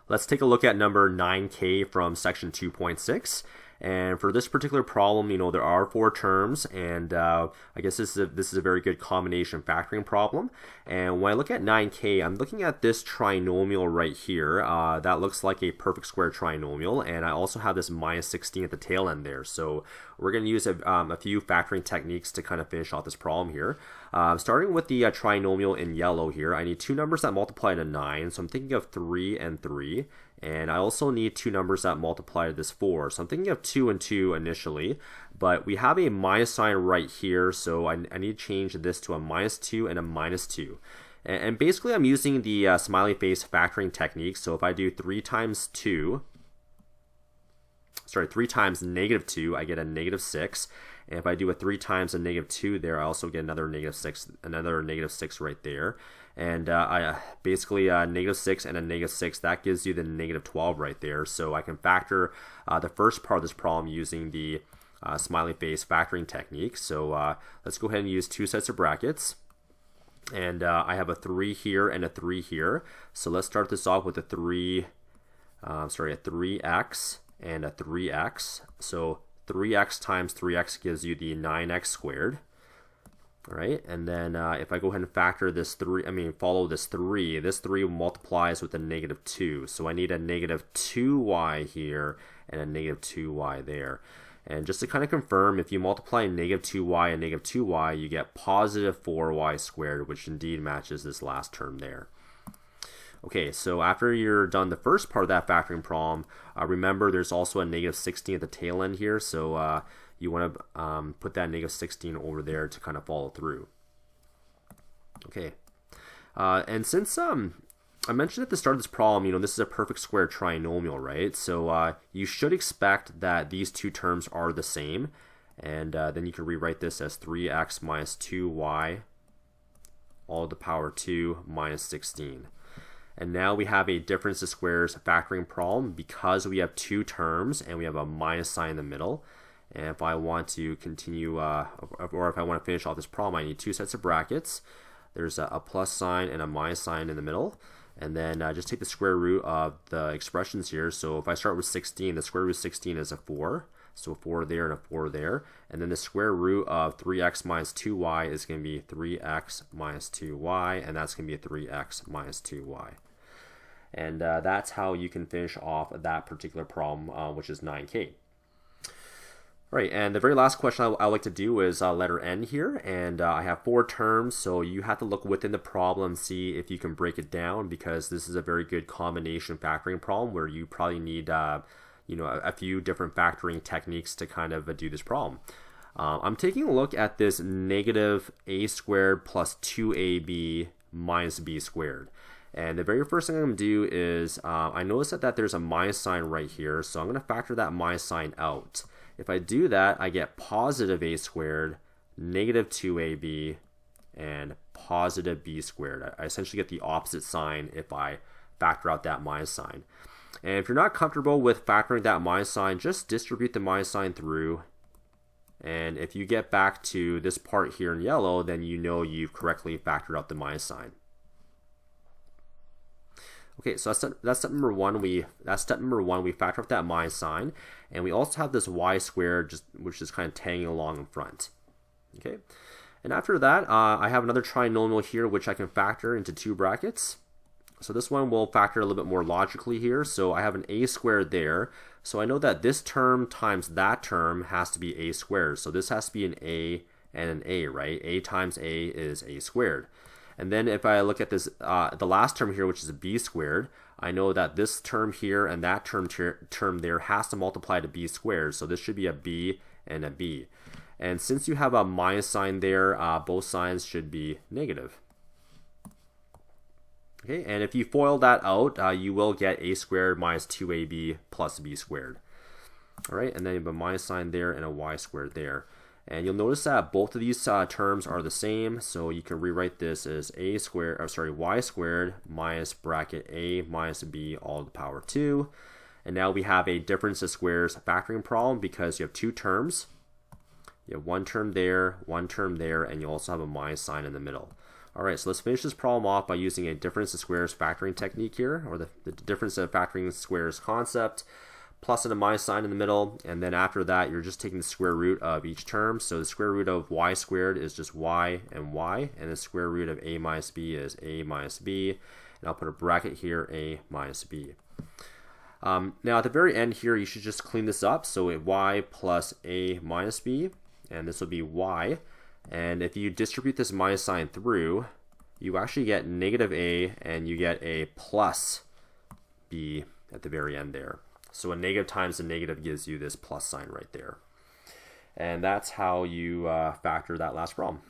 Let's take a look at number 9k from section 2.6. And for this particular problem, there are 4 terms, and I guess this is a very good combination factoring problem. And when I look at 9k, I'm looking at this trinomial right here. That looks like a perfect square trinomial, and I also have this minus 16 at the tail end there. So we're going to use a few factoring techniques to kind of finish off this problem here. Starting with the trinomial in yellow here, I need 2 numbers that multiply to 9, so I'm thinking of 3 and 3. And I also need 2 numbers that multiply to this 4. So I'm thinking of 2 and 2 initially, but we have a minus sign right here, so I need to change this to a minus 2 and a minus 2. And basically I'm using the smiley face factoring technique. So if I do 3 times negative 2, I get a negative 6. And if I do a 3 times a negative 2 there, I also get another negative 6 right there. And I basically negative 6 and a negative 6, that gives you the negative 12 right there. So I can factor the first part of this problem using the smiley face factoring technique. So let's go ahead and use 2 sets of brackets. And I have a 3 here and a 3 here. So let's start this off with a 3x and a 3x. So 3x times 3x gives you the 9x squared. All right, and then if I go ahead and factor this follow this 3 multiplies with a negative 2. So I need a negative 2y here and a negative 2y there. And just to kind of confirm, if you multiply negative 2y and negative 2y, you get positive 4y squared, which indeed matches this last term there. Okay, so after you're done the first part of that factoring problem, remember there's also a negative 16 at the tail end here, so you want to put that negative 16 over there to kind of follow through. Okay, and since I mentioned at the start of this problem, this is a perfect square trinomial, right? So you should expect that these 2 terms are the same, and then you can rewrite this as 3x minus 2y all to the power 2 minus 16. And now we have a difference of squares factoring problem because we have 2 terms and we have a minus sign in the middle. And if I want to continue, or if I want to finish off this problem, I need 2 sets of brackets. There's a plus sign and a minus sign in the middle. And then just take the square root of the expressions here. So if I start with 16, the square root of 16 is a 4. So a 4 there and a 4 there. And then the square root of 3x minus 2y is going to be 3x minus 2y. And that's going to be a 3x minus 2y. And that's how you can finish off that particular problem, which is 9k. All right, and the very last question I like to do is letter N here, and I have 4 terms, so you have to look within the problem and see if you can break it down, because this is a very good combination factoring problem where you probably need a few different factoring techniques to kind of do this problem. I'm taking a look at this negative a squared plus 2ab minus b squared. And the very first thing I'm going to do is I notice that there's a minus sign right here, so I'm going to factor that minus sign out. If I do that, I get positive a squared, negative 2ab, and positive b squared. I essentially get the opposite sign if I factor out that minus sign. And if you're not comfortable with factoring that minus sign, just distribute the minus sign through. And if you get back to this part here in yellow, then you know you've correctly factored out the minus sign. Okay, so that's step number one. We factor out that minus sign, and we also have this y squared, which is kind of tagging along in front. Okay, and after that, I have another trinomial here, which I can factor into 2 brackets. So this one will factor a little bit more logically here. So I have an a squared there. So I know that this term times that term has to be a squared. So this has to be an a and an a, right? A times a is a squared. And then if I look at this, the last term here, which is a b squared, I know that this term here and that term there has to multiply to b squared. So this should be a b and a b. And since you have a minus sign there, both signs should be negative. Okay, and if you FOIL that out, you will get a squared minus 2ab plus b squared. All right, and then you have a minus sign there and a y squared there. And you'll notice that both of these terms are the same, so you can rewrite this as y squared minus bracket a minus b all to the power 2. And now we have a difference of squares factoring problem because you have 2 terms. You have one term there, and you also have a minus sign in the middle. All right, so let's finish this problem off by using a difference of squares factoring technique here, or the difference of factoring squares concept, plus and a minus sign in the middle, and then after that you're just taking the square root of each term. So the square root of y squared is just y, and the square root of a minus b is a minus b, and I'll put a bracket here, a minus b. Now at the very end here, you should just clean this up. So y plus a minus b, and this will be y. And if you distribute this minus sign through, you actually get negative a, and you get a plus b at the very end there. So a negative times a negative gives you this plus sign right there. And that's how you factor that last problem.